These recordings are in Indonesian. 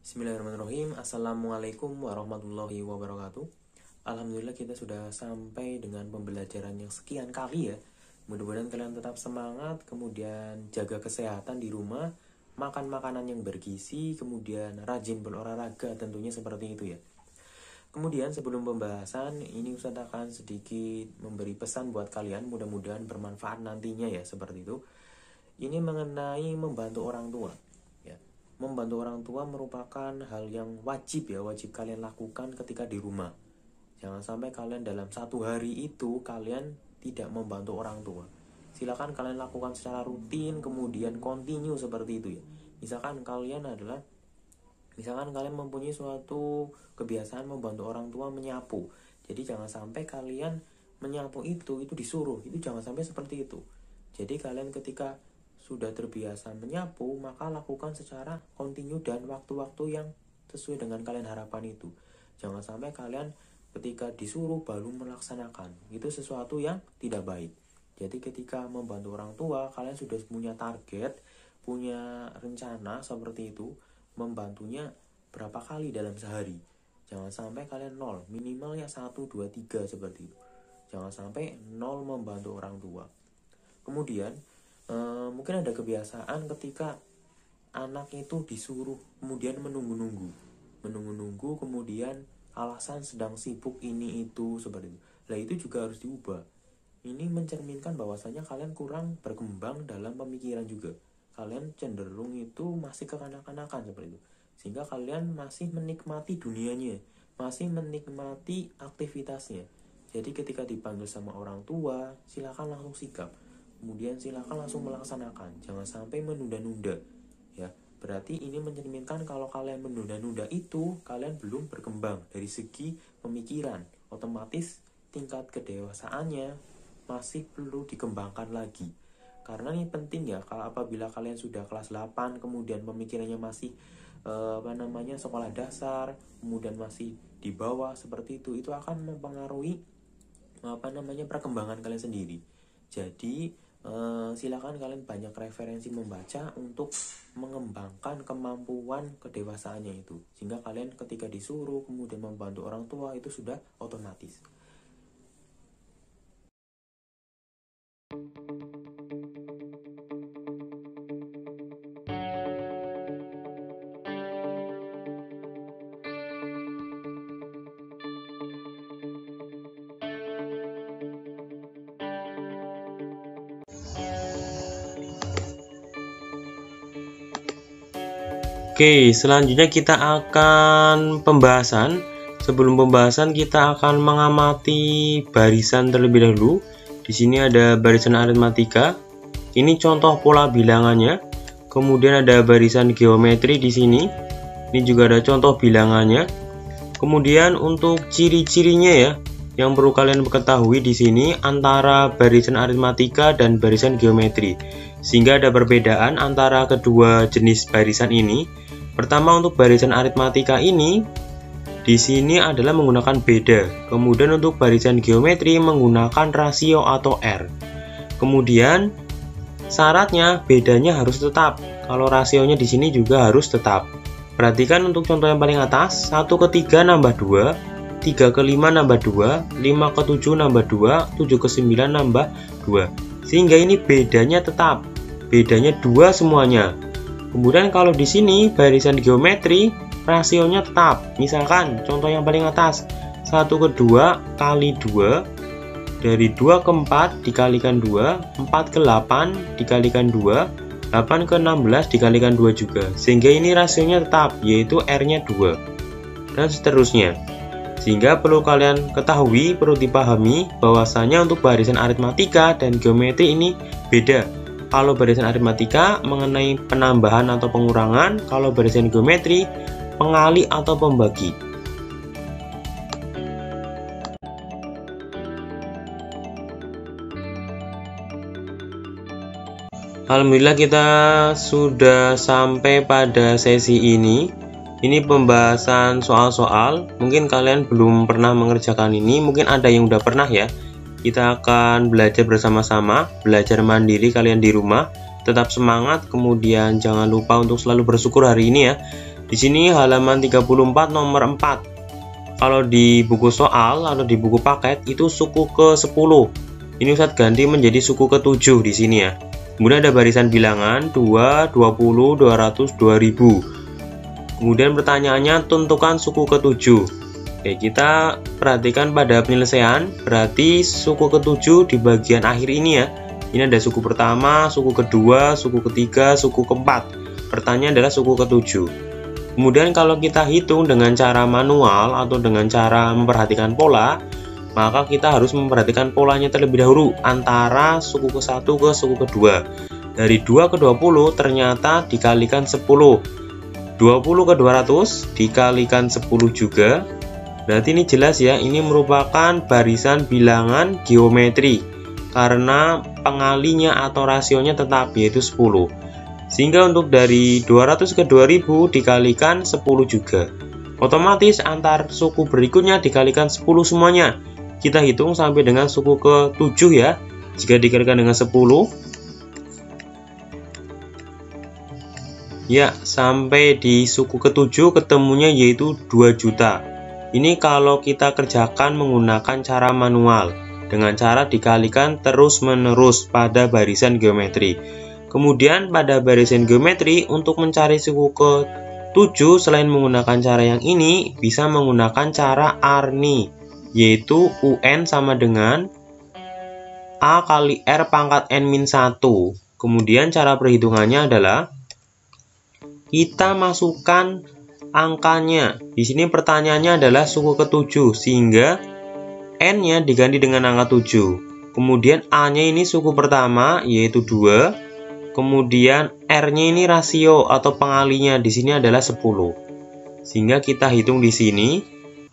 Bismillahirrahmanirrahim. Assalamualaikum warahmatullahi wabarakatuh. Alhamdulillah kita sudah sampai dengan pembelajaran yang sekian kali ya. Mudah-mudahan kalian tetap semangat, kemudian jaga kesehatan di rumah, makan makanan yang bergizi, kemudian rajin berolahraga tentunya seperti itu ya. Kemudian sebelum pembahasan ini Ustadz akan sedikit memberi pesan buat kalian, mudah-mudahan bermanfaat nantinya ya seperti itu. Ini mengenai membantu orang tua. Membantu orang tua merupakan hal yang wajib kalian lakukan ketika di rumah. Jangan sampai kalian dalam satu hari itu kalian tidak membantu orang tua. Silakan kalian lakukan secara rutin, kemudian continue seperti itu ya. Misalkan kalian mempunyai suatu kebiasaan membantu orang tua menyapu. Jadi jangan sampai kalian menyapu itu disuruh, itu jangan sampai seperti itu. Jadi kalian ketika sudah terbiasa menyapu, maka lakukan secara kontinu dan waktu-waktu yang sesuai dengan kalian harapan itu. Jangan sampai kalian ketika disuruh baru melaksanakan. Itu sesuatu yang tidak baik. Jadi ketika membantu orang tua, kalian sudah punya target, punya rencana seperti itu, membantunya berapa kali dalam sehari. Jangan sampai kalian 0, minimalnya 1, 2, 3 seperti itu. Jangan sampai 0 membantu orang tua. Kemudian mungkin ada kebiasaan ketika anak itu disuruh kemudian menunggu, kemudian alasan sedang sibuk ini itu seperti itu. Nah itu juga harus diubah. Ini mencerminkan bahwasanya kalian kurang berkembang dalam pemikiran juga. Kalian cenderung itu masih kekanak-kanakan seperti itu. Sehingga kalian masih menikmati dunianya, masih menikmati aktivitasnya. Jadi ketika dipanggil sama orang tua, silakan langsung sikap. Kemudian silakan langsung melaksanakan, jangan sampai menunda-nunda ya. Berarti ini mencerminkan kalau kalian menunda-nunda itu kalian belum berkembang dari segi pemikiran. Otomatis tingkat kedewasaannya masih perlu dikembangkan lagi. Karena ini penting ya, kalau apabila kalian sudah kelas 8 kemudian pemikirannya masih sekolah dasar, kemudian masih di bawah seperti itu akan mempengaruhi perkembangan kalian sendiri. Jadi silakan kalian banyak referensi membaca untuk mengembangkan kemampuan kedewasaannya itu, sehingga kalian ketika disuruh kemudian membantu orang tua itu sudah otomatis. Oke, selanjutnya kita akan pembahasan. Sebelum pembahasan kita akan mengamati barisan terlebih dahulu. Di sini ada barisan aritmatika. Ini contoh pola bilangannya. Kemudian ada barisan geometri di sini. Ini juga ada contoh bilangannya. Kemudian untuk ciri-cirinya ya, yang perlu kalian ketahui di sini antara barisan aritmatika dan barisan geometri. Sehingga ada perbedaan antara kedua jenis barisan ini. Pertama untuk barisan aritmatika ini di sini adalah menggunakan beda. Kemudian untuk barisan geometri menggunakan rasio atau R. Kemudian syaratnya bedanya harus tetap. Kalau rasionya di sini juga harus tetap. Perhatikan untuk contoh yang paling atas, 1 ke 3 nambah 2, 3 ke 5 nambah 2, 5 ke 7 nambah 2, 7 ke 9 nambah 2. Sehingga ini bedanya tetap. Bedanya 2 semuanya. Kemudian kalau di sini barisan geometri rasionya tetap. Misalkan contoh yang paling atas 1 ke 2 kali 2, dari 2 ke 4 dikalikan 2, 4 ke 8 dikalikan 2, 8 ke 16 dikalikan 2 juga. Sehingga ini rasionya tetap, yaitu R-nya 2. Dan seterusnya. Sehingga perlu kalian ketahui, perlu dipahami bahwasanya untuk barisan aritmatika dan geometri ini beda. Kalau barisan aritmatika mengenai penambahan atau pengurangan, kalau barisan geometri pengali atau pembagi. Alhamdulillah kita sudah sampai pada sesi ini. Ini pembahasan soal-soal. Mungkin kalian belum pernah mengerjakan ini, mungkin ada yang udah pernah ya. Kita akan belajar bersama-sama, belajar mandiri kalian di rumah. Tetap semangat, kemudian jangan lupa untuk selalu bersyukur hari ini ya. Di sini halaman 34 nomor 4. Kalau di buku soal atau di buku paket itu suku ke-10. Ini Ustadz ganti menjadi suku ke-7 di sini ya. Kemudian ada barisan bilangan 2, 20, 200, 2000. Kemudian pertanyaannya tentukan suku ke-7. Oke, kita perhatikan pada penyelesaian, berarti suku ke-7 di bagian akhir ini ya. Ini ada suku pertama, suku kedua, suku ketiga, suku keempat. Pertanyaan adalah suku ke-7. Kemudian kalau kita hitung dengan cara manual atau dengan cara memperhatikan pola, maka kita harus memperhatikan polanya terlebih dahulu antara suku ke-1 ke suku kedua. Dari 2 ke 20 ternyata dikalikan 10. 20 ke 200 dikalikan 10 juga. Berarti ini jelas ya, ini merupakan barisan bilangan geometri karena pengalinya atau rasionya tetap yaitu 10. Sehingga untuk dari 200 ke 2000 dikalikan 10 juga. Otomatis antar suku berikutnya dikalikan 10 semuanya. Kita hitung sampai dengan suku ke-7 ya. Jika dikalikan dengan 10, ya sampai di suku ke-7 ketemunya yaitu 2 juta. Ini kalau kita kerjakan menggunakan cara manual dengan cara dikalikan terus-menerus pada barisan geometri. Kemudian pada barisan geometri untuk mencari suku ke-7 selain menggunakan cara yang ini bisa menggunakan cara Arni, yaitu UN sama dengan A kali R pangkat N-1. Kemudian cara perhitungannya adalah kita masukkan angkanya. Di sini pertanyaannya adalah suku ke-7 sehingga N-nya diganti dengan angka 7. Kemudian A-nya ini suku pertama yaitu 2. Kemudian R-nya ini rasio atau pengalinya di sini adalah 10. Sehingga kita hitung di sini.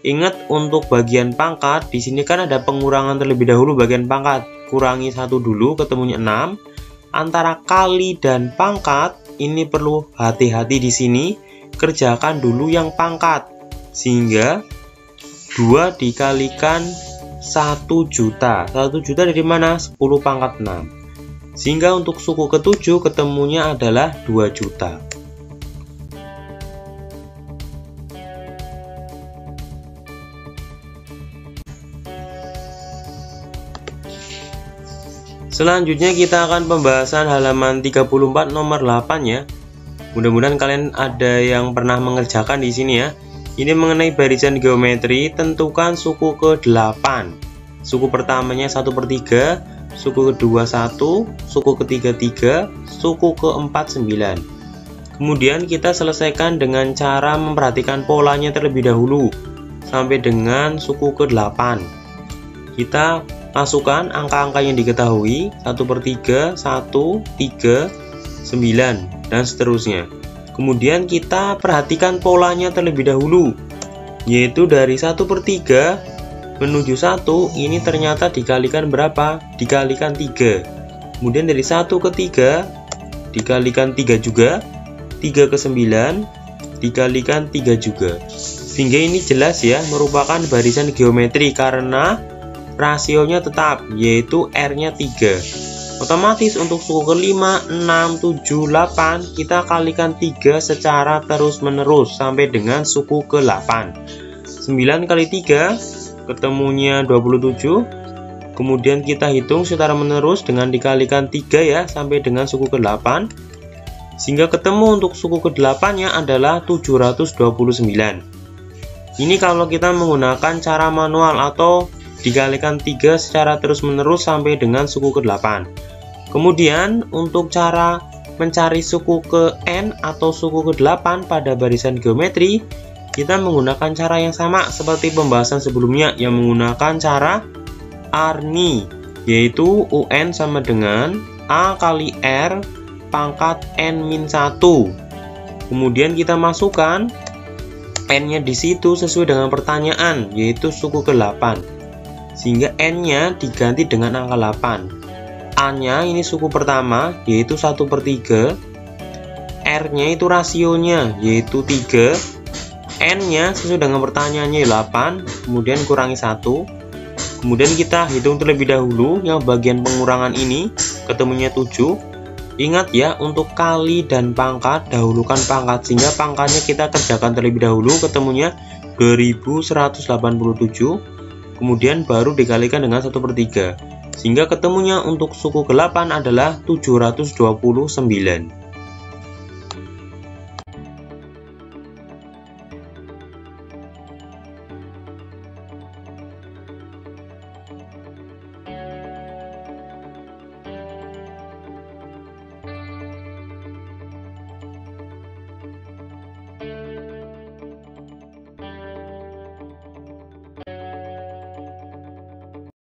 Ingat untuk bagian pangkat di sini kan ada pengurangan terlebih dahulu bagian pangkat. Kurangi 1 dulu ketemunya 6. Antara kali dan pangkat ini perlu hati-hati di sini. Kerjakan dulu yang pangkat. Sehingga 2 dikalikan 1 juta. 1 juta dari mana? 10 pangkat 6. Sehingga untuk suku ke-7 ketemunya adalah 2 juta. Selanjutnya kita akan pembahasan halaman 34 nomor 8 ya. Mudah-mudahan kalian ada yang pernah mengerjakan di sini ya. Ini mengenai barisan geometri, tentukan suku ke-8. Suku pertamanya 1/3, suku kedua 1, suku ketiga 3, suku keempat 9. Kemudian kita selesaikan dengan cara memperhatikan polanya terlebih dahulu sampai dengan suku ke-8. Kita masukkan angka-angka yang diketahui 1/3, 1, 3, 9 dan seterusnya. Kemudian kita perhatikan polanya terlebih dahulu, yaitu dari 1/3 menuju 1 ini ternyata dikalikan berapa? Dikalikan 3. Kemudian dari 1 ke 3 dikalikan 3 juga, 3 ke 9 dikalikan 3 juga. Sehingga ini jelas ya merupakan barisan geometri karena rasionya tetap yaitu R-nya 3. Otomatis untuk suku ke-5, 6, 7, 8 kita kalikan 3 secara terus-menerus sampai dengan suku ke-8. 9 kali 3 ketemunya 27. Kemudian kita hitung secara menerus dengan dikalikan 3 ya sampai dengan suku ke-8. Sehingga ketemu untuk suku ke-8 nya adalah 729. Ini kalau kita menggunakan cara manual atau dikalikan 3 secara terus-menerus sampai dengan suku ke-8. Kemudian untuk cara mencari suku ke N atau suku ke-8 pada barisan geometri, kita menggunakan cara yang sama seperti pembahasan sebelumnya yang menggunakan cara Arni, yaitu UN sama dengan A kali R pangkat N-1. Kemudian kita masukkan N-nya di situ sesuai dengan pertanyaan, yaitu suku ke-8. Sehingga N-nya diganti dengan angka 8. A-nya ini suku pertama, yaitu 1/3. R-nya itu rasionya, yaitu 3. N-nya sesuai dengan pertanyaannya 8, kemudian kurangi 1. Kemudian kita hitung terlebih dahulu yang bagian pengurangan ini, ketemunya 7. Ingat ya, untuk kali dan pangkat, dahulukan pangkat sehingga pangkatnya kita kerjakan terlebih dahulu, ketemunya 2187, kemudian baru dikalikan dengan 1/3, sehingga ketemunya untuk suku ke-8 adalah 729.